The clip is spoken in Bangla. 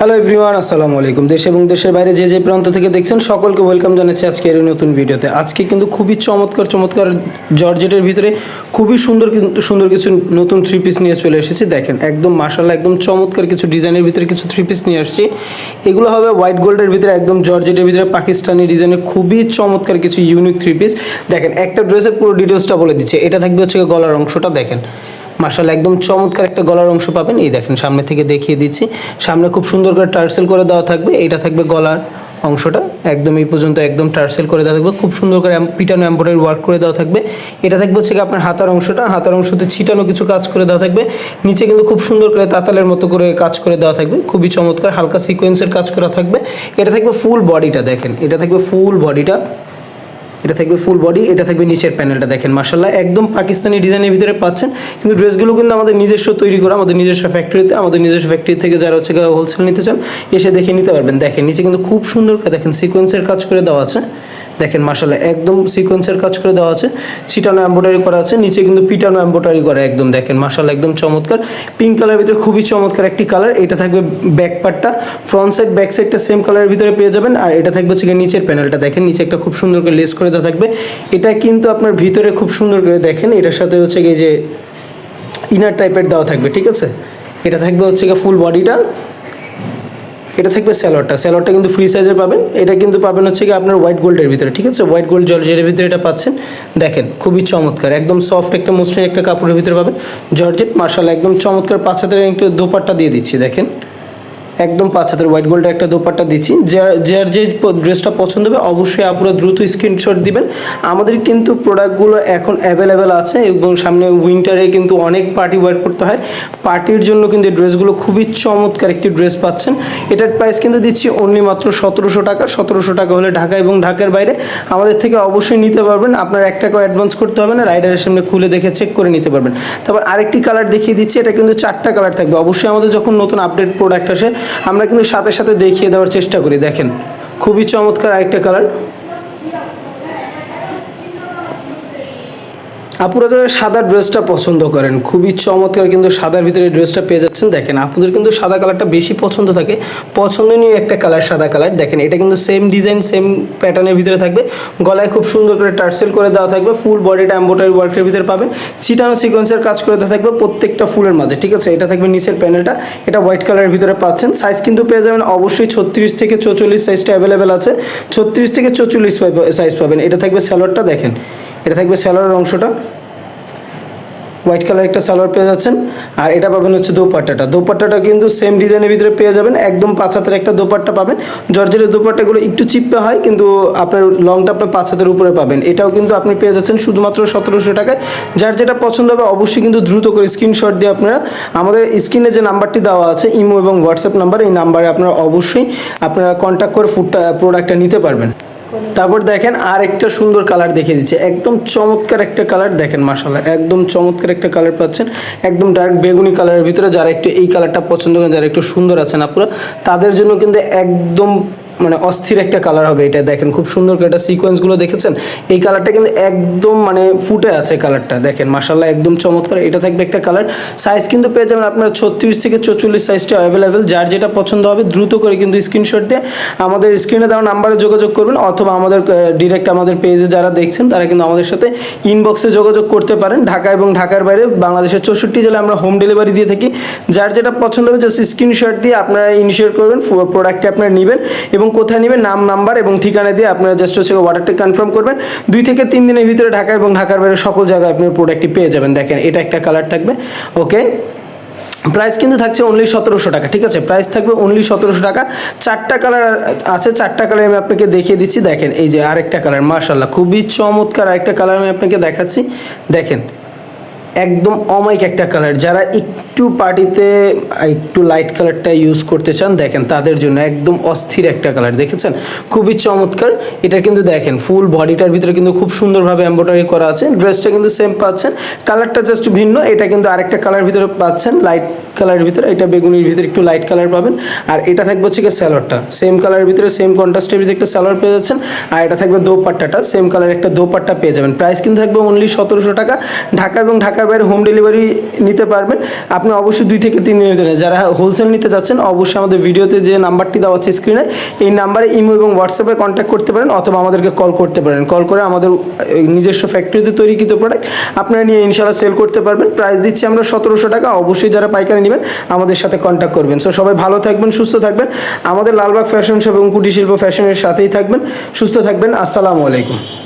হ্যালো এভরিওয়ান, আসসালামু আলাইকুম। দেশ এবং দেশের বাইরে যে যে প্রান্ত থেকে দেখছেন সকলকে ওয়েলকাম জানাচ্ছি আজকে এর নতুন ভিডিওতে। আজকে কিন্তু খুবই চমৎকার জর্জেটের ভিতরে খুবই সুন্দর কিছু নতুন থ্রি পিস নিয়ে চলে এসেছি। দেখেন একদম মাশাআল্লাহ একদম চমৎকার কিছু ডিজাইনের ভিতরে কিছু থ্রি পিস নিয়ে আসছি। এগুলো হবে হোয়াইট গোল্ডের ভিতরে একদম জর্জেটের ভিতরে পাকিস্তানি ডিজাইনের খুবই চমৎকার কিছু ইউনিক থ্রি পিস। দেখেন একটা ড্রেসের পুরো ডিটেলসটা বলে দিচ্ছে। এটা থাকবে হচ্ছে গলার অংশটা, দেখেন মাশাআল্লাহ একদম চমৎকার একটা গলার অংশ পাবেন। এই দেখেন সামনে থেকে দেখিয়ে দিচ্ছি, সামনে খুব সুন্দর করে টার্সেল করে দেওয়া থাকবে। এটা থাকবে গলার অংশটা, একদম এই পর্যন্ত একদম টার্সেল করে দেওয়া থাকবে, খুব সুন্দর করে পিটানো এমব্রয়ডারি ওয়ার্ক করে দেওয়া থাকবে। এটা থাকবে হচ্ছে আপনার হাতার অংশটা, হাতার অংশতে ছিটানো কিছু কাজ করে দেওয়া থাকবে। নিচে কিন্তু খুব সুন্দর করে তাতালের মতো করে কাজ করে দেওয়া থাকবে, খুবই চমৎকার হালকা সিকোয়েন্সের কাজ করা থাকবে। এটা থাকবে ফুল বডিটা, দেখেন এটা থাকবে ফুল বডিটা, এটা থাকবে ফুল বডি, এটা থাকবে নিচের প্যানেলটা। দেখেন মাশাআল্লাহ একদম পাকিস্তানি ডিজাইনের ভিতরে পাচ্ছেন, কিন্তু ড্রেসগুলো কিন্তু আমাদের নিজস্ব তৈরি করা, আমাদের নিজস্ব ফ্যাক্টরিতে, আমাদের নিজস্ব ফ্যাক্টরি থেকে যারা হচ্ছে হোলসেল নিতে চান এসে দেখে নিতে পারবেন। দেখেন নিচে কিন্তু খুব সুন্দর করে দেখেন সিকোয়েন্সের কাজ করে দেওয়া আছে। দেখেন মাশাআল্লাহ একদম সিকোয়েন্সের কাজ করে দেওয়া আছে, ছিটানো এমব্রয়ডারি করা আছে, নিচে কিন্তু পিটানো এমব্রয়ডারি করা একদম। দেখেন মাশাআল্লাহ একদম চমৎকার পিঙ্ক কালারের ভিতরে খুবই চমৎকার একটি কালার। এটা থাকবে ব্যাক পার্টটা, ফ্রন্ট সাইড ব্যাক সাইডটা সেম কালারের ভিতরে পেয়ে যাবেন। আর এটা থাকবে হচ্ছে নিচের প্যানেলটা, দেখেন নিচে একটা খুব সুন্দর করে লেস করে দেওয়া থাকবে। এটা কিন্তু আপনার ভিতরে খুব সুন্দর করে দেখেন, এটার সাথে হচ্ছে এই যে ইনার টাইপের দেওয়া থাকবে, ঠিক আছে। এটা থাকবে হচ্ছে ফুল বডিটা, এটা থাকবে স্যালোয়ারটা কিন্তু ফ্রি সাইজে পাবেন। এটা কিন্তু পাবেন হচ্ছে আপনার হোয়াইট গোল্ডের ভিতরে, ঠিক আছে, হোয়াইট গোল্ড জর্জেটের ভিতরে এটা পাচ্ছেন। দেখেন খুবই চমৎকার একদম সফট একটা মসৃণ একটা কাপড়ের ভিতরে পাবেন জর্জেট। মাশাআল্লাহ একদম চমৎকার 5 হাতের একটা দোপাট্টা দিয়ে দিচ্ছি, দেখেন একদম 5 হাতের হোয়াইট গোল্ডের একটা দোপাট্টা দিচ্ছি। যার যে ড্রেসটা পছন্দ হবে অবশ্যই আপনারা দ্রুত স্ক্রিনশট দিবেন। আমাদের কিন্তু প্রোডাক্টগুলো এখন অ্যাভেলেবেল আছে এবং সামনে উইন্টারে কিন্তু অনেক পার্টি ওয়্যার করতে হয়, পার্টির জন্য কিন্তু এই ড্রেসগুলো খুবই চমৎকার একটি ড্রেস পাচ্ছেন। এটার প্রাইস কিন্তু দিচ্ছি অনলি মাত্র 1700 টাকা। 1700 টাকা হলে ঢাকা এবং ঢাকার বাইরে আমাদের থেকে অবশ্যই নিতে পারবেন। আপনার 1 টাকাও অ্যাডভান্স করতে হবে না, রাইডারের সামনে খুলে দেখে চেক করে নিতে পারবেন। তারপর আরেকটি কালার দেখিয়ে দিচ্ছি, এটা কিন্তু 4টা কালার থাকবে। অবশ্যই আমাদের যখন নতুন আপডেট প্রোডাক্ট আসে আমরা কিন্তু সাথে সাথে দেখিয়ে দেওয়ার চেষ্টা করি। দেখেন খুবই চমৎকার আরেকটা কালার। আপুরা যারা সাদা ড্রেসটা পছন্দ করেন খুবই চমৎকার কিন্তু সাদার ভিতরে ড্রেসটা পেয়ে যাচ্ছেন। দেখেন আপনাদের কিন্তু সাদা কালারটা বেশি পছন্দ থাকে, পছন্দনীয় একটা কালার সাদা কালার। দেখেন এটা কিন্তু সেম ডিজাইন সেম প্যাটার্নের ভিতরে থাকবে, গলায় খুব সুন্দর করে টার্সেল করে দেওয়া থাকবে, ফুল বডিটা এমব্রয়ডারি ওয়ার্কের ভিতরে পাবেন, ছিটানো সিকোয়েন্সের কাজ করে দেওয়া থাকবে প্রত্যেকটা ফুলের মাঝে, ঠিক আছে। এটা থাকবে নিচের প্যানেলটা, এটা হোয়াইট কালারের ভিতরে পাচ্ছেন। সাইজ কিন্তু পেয়ে যাবেন অবশ্যই 36 থেকে 44 সাইজটা অ্যাভেলেবেল আছে, 36 থেকে 44 সাইজ পাবেন। এটা থাকবে স্যালোয়ারটা, দেখেন এটা থাকবে স্যালোয়ারের অংশটা, হোয়াইট কালার একটা সালোয়ার পেয়ে যাচ্ছেন। আর এটা পাবেন হচ্ছে দোপাট্টাটা কিন্তু সেম ডিজাইনের ভিতরে পেয়ে যাবেন, একদম 5 হাতের একটা দোপাট্টা পাবেন। জর্জেটের দোপাট্টাগুলো একটু চিপটা হয় কিন্তু আপনার লংটা আপনার 5 হাতের উপরে পাবেন। এটাও কিন্তু আপনি পেয়ে যাচ্ছেন শুধুমাত্র 1700 টাকায়। যার যেটা পছন্দ হবে অবশ্যই কিন্তু দ্রুত করে স্ক্রিনশট দিয়ে আপনারা আমাদের স্ক্রিনে যে নাম্বারটি দেওয়া আছে ইমো এবং হোয়াটসঅ্যাপ নাম্বার, এই নাম্বারে আপনারা অবশ্যই আপনারা কন্ট্যাক্ট করে প্রোডাক্টটা নিতে পারবেন। তারপর দেখেন আর একটা সুন্দর কালার দেখিয়ে দিচ্ছে, একদম চমৎকার একটা কালার। দেখেন মাশাআল্লাহ একদম চমৎকার একটা কালার পাচ্ছেন, একদম ডার্ক বেগুনি কালারের ভিতরে। যারা একটু এই কালারটা পছন্দ করেন, যারা একটু সুন্দর আছেন আপনারা, তাদের জন্য কিন্তু একদম মানে অস্থির একটা কালার হবে এটা। দেখেন খুব সুন্দর করে এটা সিকোয়েন্সগুলো দেখেছেন, এই কালারটা কিন্তু একদম মানে ফুটে আছে কালারটা। দেখেন মাশাআল্লাহ একদম চমৎকার। এটা থাকবে একটা কালার, সাইজ কিন্তু পেয়ে যাবেন আপনার 36 থেকে 44 সাইজটা অ্যাভেলেবেল। যার যেটা পছন্দ হবে দ্রুত করে কিন্তু স্ক্রিনশট দিয়ে আমাদের স্ক্রিনে দেওয়া নাম্বারে যোগাযোগ করবেন, অথবা আমাদের ডিরেক্ট আমাদের পেজে যারা দেখছেন তারা কিন্তু আমাদের সাথে ইনবক্সে যোগাযোগ করতে পারেন। ঢাকা এবং ঢাকার বাইরে বাংলাদেশের 64 জেলায় আমরা হোম ডেলিভারি দিয়ে থাকি। যার যেটা পছন্দ হবে জাস্ট স্ক্রিনশট দিয়ে আপনারা ইনিশিয়েট করবেন, প্রোডাক্টটি আপনারা নেবেন এবং কোথায় নেবেন নাম নাম্বার এবং ঠিকানা দিয়ে আপনারা জাস্ট হচ্ছে অর্ডারটা কনফার্ম করবেন। 2 থেকে 3 দিনের ভিতরে ঢাকা এবং ঢাকার বাইরে সকল জায়গায় আপনি প্রোডাক্টটি পেয়ে যাবেন। দেখেন এটা একটা কালার থাকবে, ওকে। প্রাইস কিন্তু থাকছে অনলি 1700 টাকা, ঠিক আছে। প্রাইস থাকবে অনলি 1700 টাকা। 4টা কালার আছে, 4টা কালার আমি আপনাকে দেখিয়ে দিচ্ছি। দেখেন এই যে আরেকটা কালার, মাশাআল্লাহ খুবই চমৎকার আরেকটা কালার আমি আপনাকে দেখাচ্ছি। দেখেন একদম অমাইক একটা কালার, যারা একটু পার্টিতে একটু লাইট কালারটা ইউজ করতে চান দেখেন তাদের জন্য একদম অস্থির একটা কালার। দেখেছেন খুবই চমৎকার। এটা কিন্তু দেখেন ফুল বডিটার ভিতরে কিন্তু খুব সুন্দরভাবে এমব্রয়ডারি করা আছে। ড্রেসটা কিন্তু সেম পাচ্ছেন, কালারটা জাস্ট ভিন্ন। এটা কিন্তু আরেকটা কালার ভিতরে পাচ্ছেন লাইট কালারের ভিতরে, এটা বেগুনির ভিতরে একটু লাইট কালার পাবেন। আর এটা থাকবে হচ্ছে কি স্যালোয়ারটা সেম কালারের ভিতরে, সেম কন্ট্রাস্টের ভিতরে একটা স্যালোয়ার পেয়ে যাচ্ছেন। আর এটা থাকবে দোপাট্টাটা সেম কালার একটা দোপাট্টা পেয়ে যাবেন। প্রাইস কিন্তু থাকবে অনলি 1700 টাকা। ঢাকা এবং ঢাকার বাইরে হোম ডেলিভারি নিতে পারবেন। আপনি অবশ্যই 2 থেকে 3 দিনের জন্য যারা হোলসেল নিতে যাচ্ছেন অবশ্যই আমাদের ভিডিওতে যে নাম্বারটি দেওয়া আছে স্ক্রিনে, এই নাম্বারে ইমো এবং হোয়াটসঅ্যাপে কন্ট্যাক্ট করতে পারেন অথবা আমাদেরকে কল করতে পারেন। কল করে আমাদের নিজস্ব ফ্যাক্টরিতে তৈরিকৃত প্রোডাক্ট আপনারা নিয়ে ইনশাআল্লাহ সেল করতে পারবেন। প্রাইস দিচ্ছি আমরা 1700 টাকা। অবশ্যই যারা পাইকারি নেবেন আমাদের সাথে কন্ট্যাক্ট করবেন। সো সবাই ভালো থাকবেন, সুস্থ থাকবেন। আমাদের লালবাগ ফ্যাশন শপ এবং কুটির শিল্প ফ্যাশনের সাথেই থাকবেন, সুস্থ থাকবেন। আসসালামু আলাইকুম।